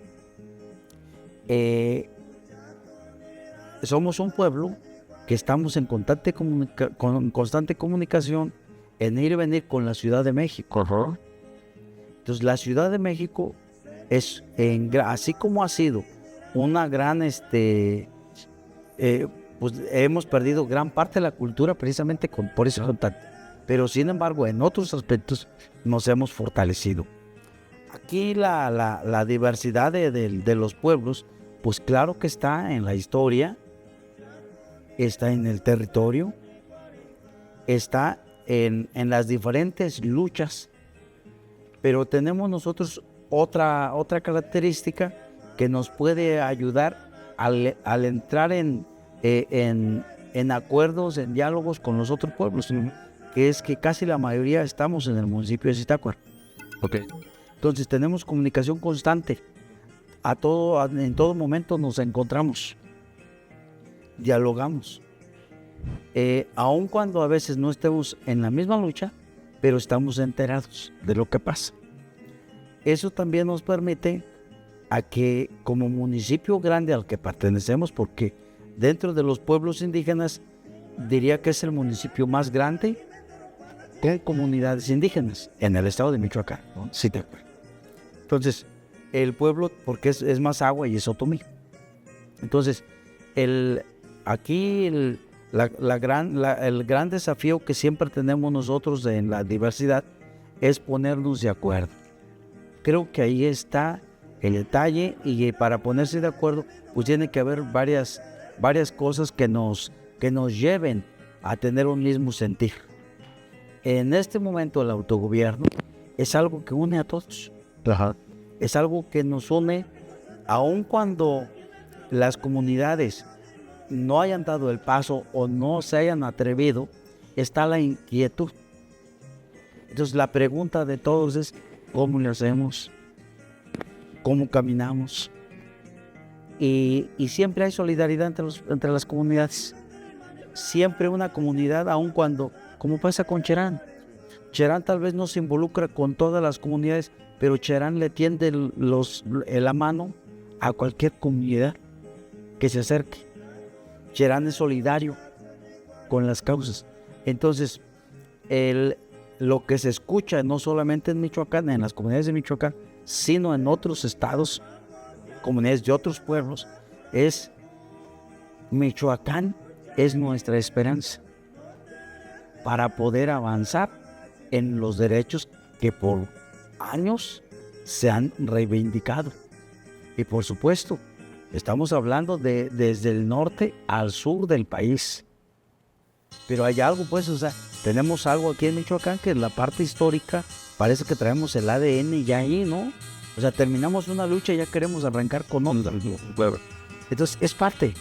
somos un pueblo que estamos en constante comunicación, en ir y venir con la Ciudad de México. Entonces, la Ciudad de México es, así como ha sido una gran, pues hemos perdido gran parte de la cultura precisamente por ese contacto. Pero sin embargo, en otros aspectos nos hemos fortalecido. Aquí la diversidad de los pueblos, pues claro que está en la historia, está en el territorio, está en las diferentes luchas, pero tenemos nosotros otra característica que nos puede ayudar al entrar en acuerdos, en diálogos con los otros pueblos, que es que casi la mayoría estamos en el municipio de Zitácuaro. Okay. Entonces tenemos comunicación constante, en todo momento nos encontramos, dialogamos, aun cuando a veces no estemos en la misma lucha, pero estamos enterados de lo que pasa. Eso también nos permite a que como municipio grande al que pertenecemos, porque dentro de los pueblos indígenas diría que es el municipio más grande con comunidades indígenas en el estado de Michoacán, ¿no? Sí, te acuerdo. Entonces, el pueblo, porque es Mazahua y es Otomí. Entonces, el gran desafío que siempre tenemos nosotros en la diversidad es ponernos de acuerdo. Creo que ahí está el detalle, y para ponerse de acuerdo, pues tiene que haber varias cosas que nos lleven a tener un mismo sentir. En este momento el autogobierno es algo que une a todos. Ajá. Es algo que nos une, aun cuando las comunidades no hayan dado el paso o no se hayan atrevido, está la inquietud. Entonces la pregunta de todos es: ¿cómo le hacemos? ¿Cómo caminamos? Y siempre hay solidaridad entre las comunidades. Siempre una comunidad, aun cuando, como pasa con Cherán. Cherán tal vez no se involucra con todas las comunidades, pero Cherán le tiende la mano a cualquier comunidad que se acerque. Cherán es solidario con las causas. Entonces, lo que se escucha no solamente en Michoacán, en las comunidades de Michoacán, sino en otros estados, comunidades de otros pueblos, es: Michoacán es nuestra esperanza para poder avanzar en los derechos que por años se han reivindicado. Y por supuesto, estamos hablando desde el norte al sur del país. Pero hay algo, pues, o sea, tenemos algo aquí en Michoacán que en la parte histórica parece que traemos el ADN ya ahí, ¿no? O sea, terminamos una lucha y ya queremos arrancar con otra. Entonces, es parte.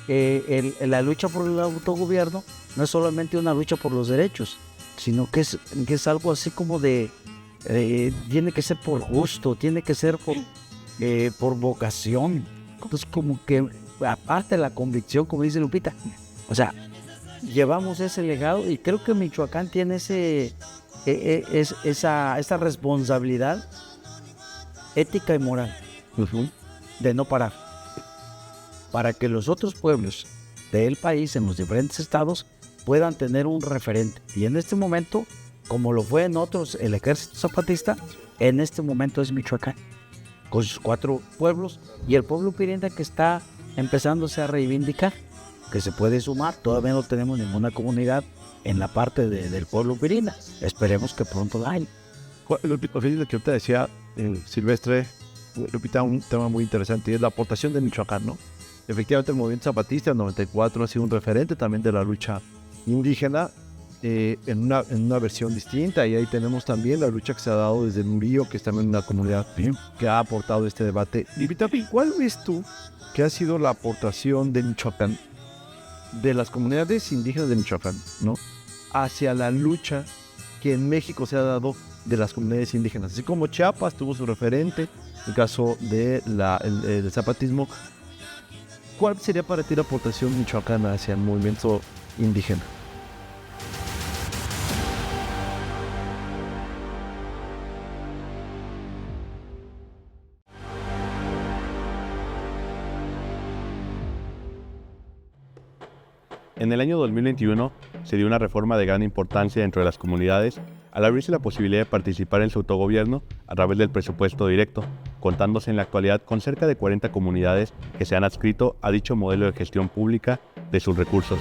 La lucha por el autogobierno no es solamente una lucha por los derechos, sino que es algo así como tiene que ser por gusto, tiene que ser por vocación. Entonces, como que aparte de la convicción, como dice Lupita, o sea, llevamos ese legado, y creo que Michoacán tiene esa responsabilidad ética y moral de no parar, para que los otros pueblos del país en los diferentes estados puedan tener un referente. Y en este momento, como lo fue en otros el ejército zapatista, en este momento es Michoacán. con sus 4 pueblos, y el pueblo pirinda que está empezándose a reivindicar, que se puede sumar. Todavía no tenemos ninguna comunidad en la parte del pueblo pirinda. Esperemos que pronto la haya. Lupita, fíjate que ahorita decía Silvestre, Lupita, un tema muy interesante, y es la aportación de Michoacán, ¿no? Efectivamente, el movimiento zapatista en 94 ha sido un referente también de la lucha indígena, en una versión distinta, y ahí tenemos también la lucha que se ha dado desde Murillo, que es también una comunidad que ha aportado este debate. Lupita, ¿cuál ves tú que ha sido la aportación de Michoacán, de las comunidades indígenas de Michoacán, ¿no?, hacia la lucha que en México se ha dado de las comunidades indígenas? Así como Chiapas tuvo su referente, el caso del zapatismo, ¿cuál sería para ti la aportación michoacana hacia el movimiento indígena? En el año 2021 se dio una reforma de gran importancia dentro de las comunidades al abrirse la posibilidad de participar en su autogobierno a través del presupuesto directo, contándose en la actualidad con cerca de 40 comunidades que se han adscrito a dicho modelo de gestión pública de sus recursos.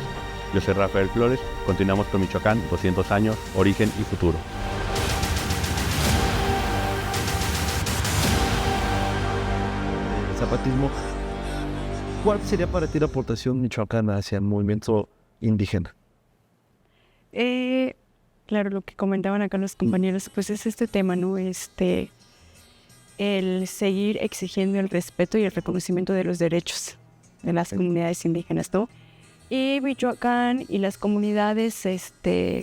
Yo soy Rafael Flores, continuamos con Michoacán, 200 años, origen y futuro. El zapatismo, ¿cuál sería para ti la aportación michoacana hacia el movimiento indígena? Claro, lo que comentaban acá los compañeros, pues es este tema, ¿no? El seguir exigiendo el respeto y el reconocimiento de los derechos de las comunidades indígenas, ¿no? Y Michoacán y las comunidades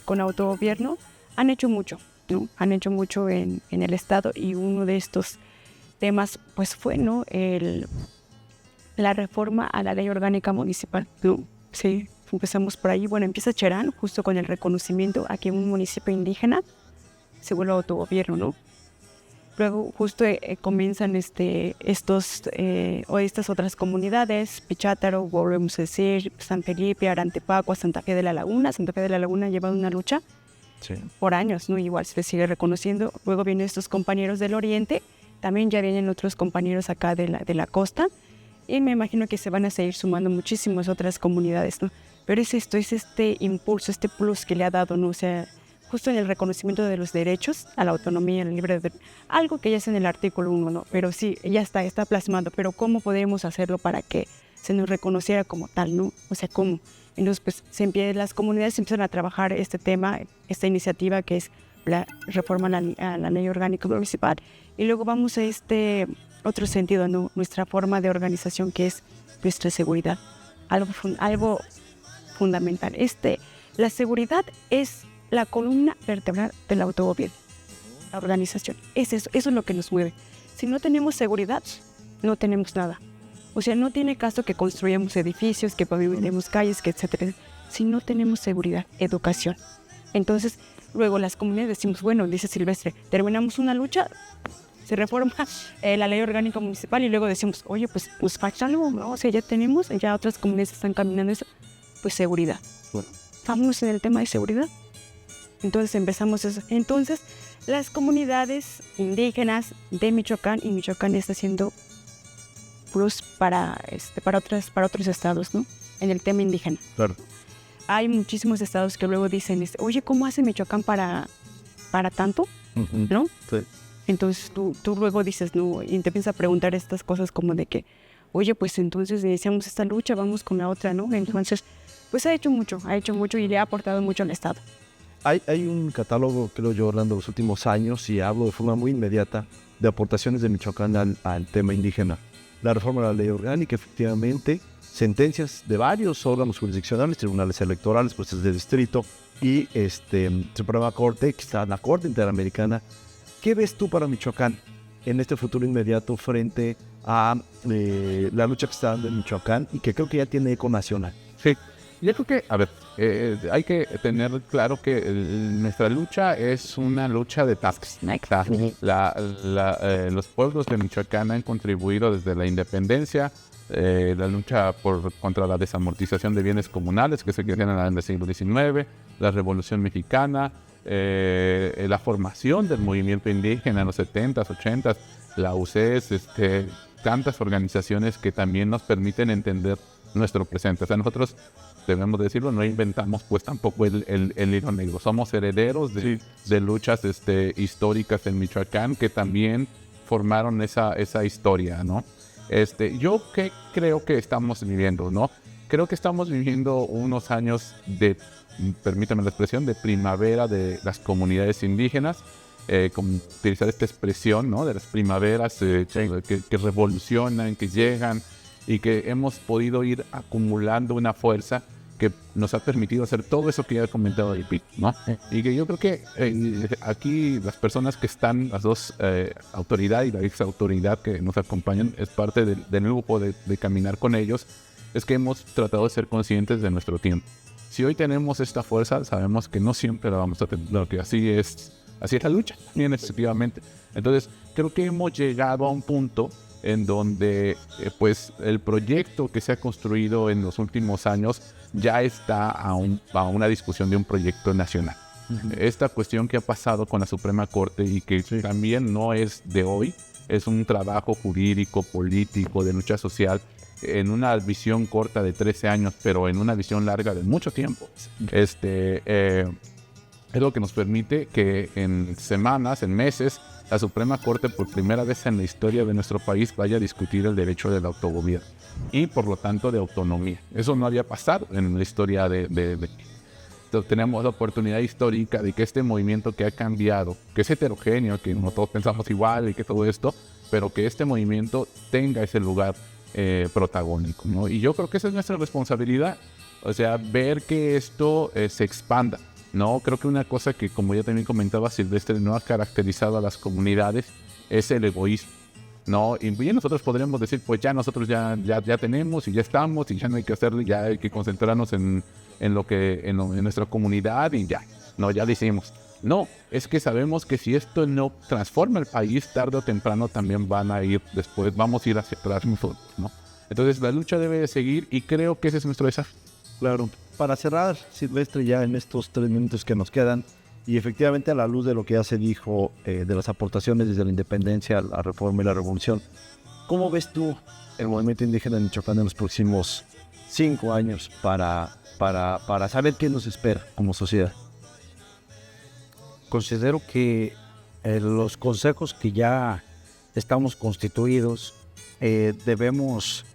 con autogobierno han hecho mucho, ¿no? Han hecho mucho en el estado, y uno de estos temas, pues fue, ¿no?, la reforma a la ley orgánica municipal, ¿no? Sí, empezamos por ahí. Bueno, empieza Cherán, justo con el reconocimiento a que un municipio indígena se vuelve autogobierno, ¿no? Luego justo comienzan estas otras comunidades, Pichátaro, volvemos a decir, San Felipe, Arantepacua, Santa Fe de la Laguna. Santa Fe de la Laguna lleva una lucha por años, ¿no? Igual se sigue reconociendo. Luego vienen estos compañeros del oriente, también ya vienen otros compañeros acá de la costa, y me imagino que se van a seguir sumando muchísimas otras comunidades, ¿no? Pero es este impulso, este plus que le ha dado, ¿no? O sea, justo en el reconocimiento de los derechos a la autonomía, al libre de algo que ya es en el artículo 1, ¿no? Pero sí, ya está plasmado, pero ¿cómo podemos hacerlo para que se nos reconociera como tal, ¿no? O sea, ¿cómo? Entonces, pues, las comunidades empiezan a trabajar este tema, esta iniciativa que es la reforma a la ley orgánica municipal, y luego vamos a este otro sentido, ¿no? Nuestra forma de organización, que es nuestra seguridad, algo fundamental. La seguridad es la columna vertebral del autogobierno, la organización. Eso es lo que nos mueve. Si no tenemos seguridad, no tenemos nada. O sea, no tiene caso que construyamos edificios, que pavimentemos calles, que etcétera. Si no tenemos seguridad, educación. Entonces, luego las comunidades decimos, bueno, dice Silvestre, terminamos una lucha, se reforma la ley orgánica municipal, y luego decimos, oye, pues falta algo, ¿no? O sea, ya otras comunidades están caminando eso. Pues seguridad. Bueno, vamos en el tema de seguridad. Entonces empezamos eso. Entonces, las comunidades indígenas de Michoacán, y Michoacán está haciendo plus para otros estados, ¿no? En el tema indígena. Claro. Hay muchísimos estados que luego dicen, oye, ¿cómo hace Michoacán para tanto? Uh-huh. ¿No? Sí. Entonces tú luego dices, no, y te empiezas a preguntar estas cosas como de que, oye, pues entonces iniciamos esta lucha, vamos con la otra, ¿no? Entonces, pues ha hecho mucho y le ha aportado mucho al Estado. Hay un catálogo, creo yo, Orlando, los últimos años, y hablo de forma muy inmediata, de aportaciones de Michoacán al tema indígena. La reforma de la ley orgánica, efectivamente, sentencias de varios órganos jurisdiccionales, tribunales electorales, jueces de distrito, y Suprema Corte, que está la Corte Interamericana. ¿Qué ves tú para Michoacán en este futuro inmediato frente a la lucha que está dando en Michoacán, y que creo que ya tiene eco nacional? Sí, yo creo que, hay que tener claro que nuestra lucha es una lucha de tasks. Los pueblos de Michoacán han contribuido desde la independencia, la lucha contra la desamortización de bienes comunales que se generan en el siglo XIX, la Revolución Mexicana, la formación del movimiento indígena en los 70s, 80s, la UCES, tantas organizaciones que también nos permiten entender nuestro presente. O sea, nosotros, debemos decirlo, no inventamos pues tampoco el hilo negro. Somos herederos de luchas históricas en Michoacán que también formaron esa historia, ¿no? Yo creo que estamos viviendo, ¿no? Creo que estamos viviendo unos años de, permítame la expresión, de primavera de las comunidades indígenas, como utilizar esta expresión, ¿no? De las primaveras que revolucionan, que llegan y que hemos podido ir acumulando una fuerza que nos ha permitido hacer todo eso que ya he comentado de PIT, ¿no? Y que yo creo que aquí las personas que están, las dos autoridad y la ex autoridad que nos acompañan, es parte del grupo de caminar con ellos, es que hemos tratado de ser conscientes de nuestro tiempo. Si hoy tenemos esta fuerza, sabemos que no siempre la vamos a tener, que así es la lucha, también efectivamente. Entonces, creo que hemos llegado a un punto en donde pues el proyecto que se ha construido en los últimos años ya está a una discusión de un proyecto nacional. Esta cuestión que ha pasado con la Suprema Corte y que también no es de hoy, es un trabajo jurídico, político, de lucha social, en una visión corta de 13 años, pero en una visión larga de mucho tiempo. Es lo que nos permite que en semanas, en meses, la Suprema Corte, por primera vez en la historia de nuestro país, vaya a discutir el derecho del autogobierno y, por lo tanto, de autonomía. Eso no había pasado en la historia Entonces, tenemos la oportunidad histórica de que este movimiento que ha cambiado, que es heterogéneo, que no todos pensamos igual y que todo esto, pero que este movimiento tenga ese lugar protagónico, ¿no? Y yo creo que esa es nuestra responsabilidad, o sea, ver que esto se expanda. No, creo que una cosa que, como ya también comentaba Silvestre, no ha caracterizado a las comunidades es el egoísmo, ¿no? Y bien, nosotros podríamos decir, pues ya nosotros ya tenemos y ya estamos y ya no hay que hacerle, ya hay que concentrarnos en nuestra comunidad y ya, no, ya lo hicimos. No, es que sabemos que si esto no transforma el país, tarde o temprano también vamos a ir hacia atrás nosotros, ¿no? Entonces la lucha debe de seguir y creo que ese es nuestro desafío. Claro. Para cerrar, Silvestre, ya en estos 3 minutos que nos quedan, y efectivamente a la luz de lo que ya se dijo, de las aportaciones desde la independencia, la reforma y la revolución, ¿cómo ves tú el movimiento indígena en Michoacán en los próximos 5 años para saber qué nos espera como sociedad? Considero que los consejos que ya estamos constituidos debemos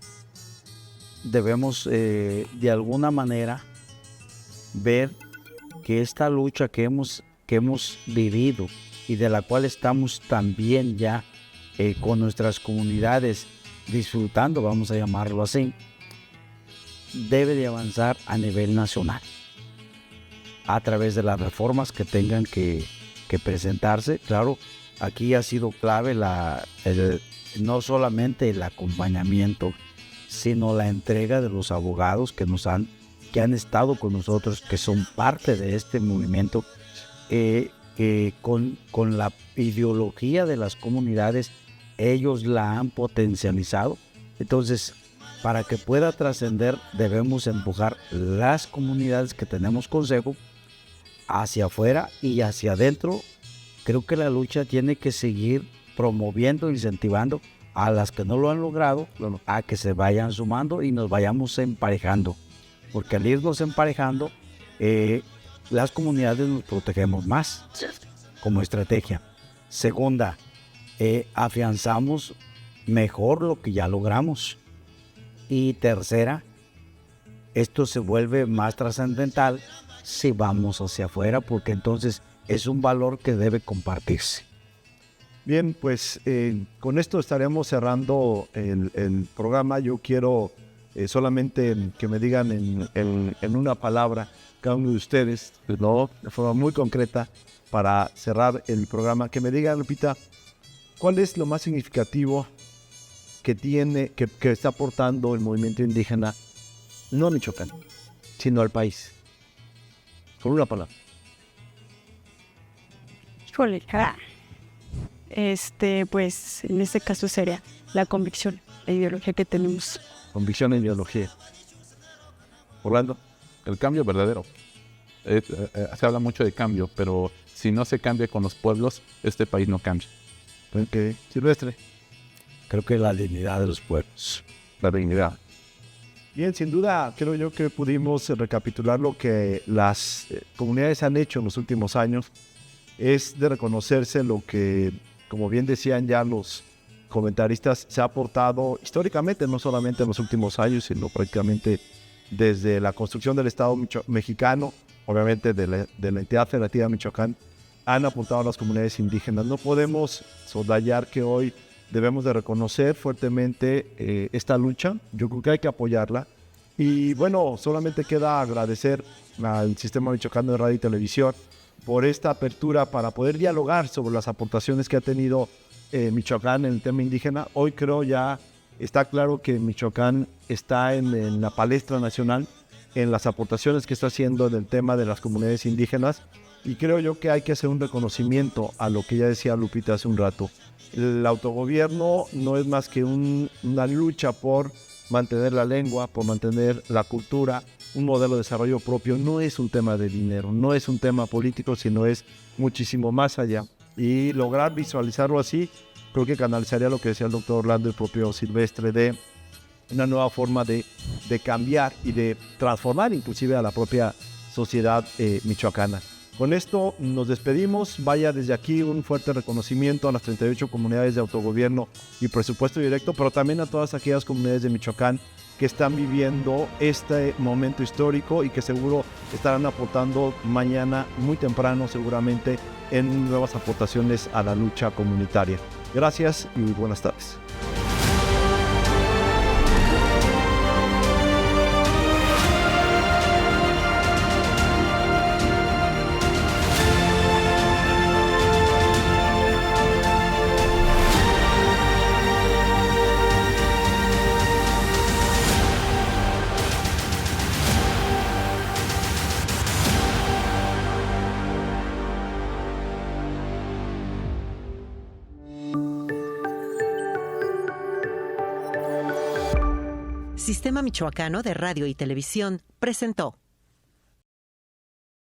de alguna manera ver que esta lucha que hemos vivido y de la cual estamos también ya con nuestras comunidades disfrutando, vamos a llamarlo así, debe de avanzar a nivel nacional a través de las reformas que tengan que presentarse. Claro, aquí ha sido clave no solamente el acompañamiento, sino la entrega de los abogados que han estado con nosotros, que son parte de este movimiento, con la ideología de las comunidades, ellos la han potencializado. Entonces, para que pueda trascender, debemos empujar las comunidades que tenemos consejo hacia afuera y hacia adentro. Creo que la lucha tiene que seguir promoviendo, incentivando a las que no lo han logrado, a que se vayan sumando y nos vayamos emparejando, porque al irnos emparejando, las comunidades nos protegemos más como estrategia. Segunda, afianzamos mejor lo que ya logramos. Y tercera, esto se vuelve más trascendental si vamos hacia afuera, porque entonces es un valor que debe compartirse. Bien, pues con esto estaremos cerrando el programa. Yo quiero solamente que me digan en una palabra, cada uno de ustedes, ¿no? De forma muy concreta, para cerrar el programa, que me digan, Lupita, ¿cuál es lo más significativo que está aportando el movimiento indígena, no a Michoacán, sino al país? Con una palabra. Híjole, pues en este caso sería la convicción, la ideología que tenemos. Convicción e ideología. Orlando. El cambio verdadero. Se habla mucho de cambio, pero si no se cambia con los pueblos, este país no cambia. Ok. Silvestre. Creo que la dignidad de los pueblos. La dignidad. Bien, sin duda, creo yo que pudimos recapitular lo que las comunidades han hecho en los últimos años. Es de reconocerse lo que, como bien decían ya los comentaristas, se ha aportado históricamente, no solamente en los últimos años, sino prácticamente desde la construcción del Estado mexicano, obviamente de la entidad federativa de Michoacán, han aportado a las comunidades indígenas. No podemos soslayar que hoy debemos de reconocer fuertemente esta lucha. Yo creo que hay que apoyarla. Y bueno, solamente queda agradecer al Sistema Michoacano de Radio y Televisión por esta apertura para poder dialogar sobre las aportaciones que ha tenido Michoacán en el tema indígena. Hoy creo ya está claro que Michoacán está en la palestra nacional, en las aportaciones que está haciendo en el tema de las comunidades indígenas. Y creo yo que hay que hacer un reconocimiento a lo que ya decía Lupita hace un rato. El autogobierno no es más que una lucha por mantener la lengua, por mantener la cultura, un modelo de desarrollo propio. No es un tema de dinero, no es un tema político, sino es muchísimo más allá. Y lograr visualizarlo así, creo que canalizaría lo que decía el doctor Orlando y el propio Silvestre, de una nueva forma de cambiar y de transformar inclusive a la propia sociedad michoacana. Con esto nos despedimos. Vaya desde aquí un fuerte reconocimiento a las 38 comunidades de autogobierno y presupuesto directo, pero también a todas aquellas comunidades de Michoacán que están viviendo este momento histórico y que seguro estarán aportando mañana muy temprano seguramente en nuevas aportaciones a la lucha comunitaria. Gracias y buenas tardes. Sistema Michoacano de Radio y Televisión presentó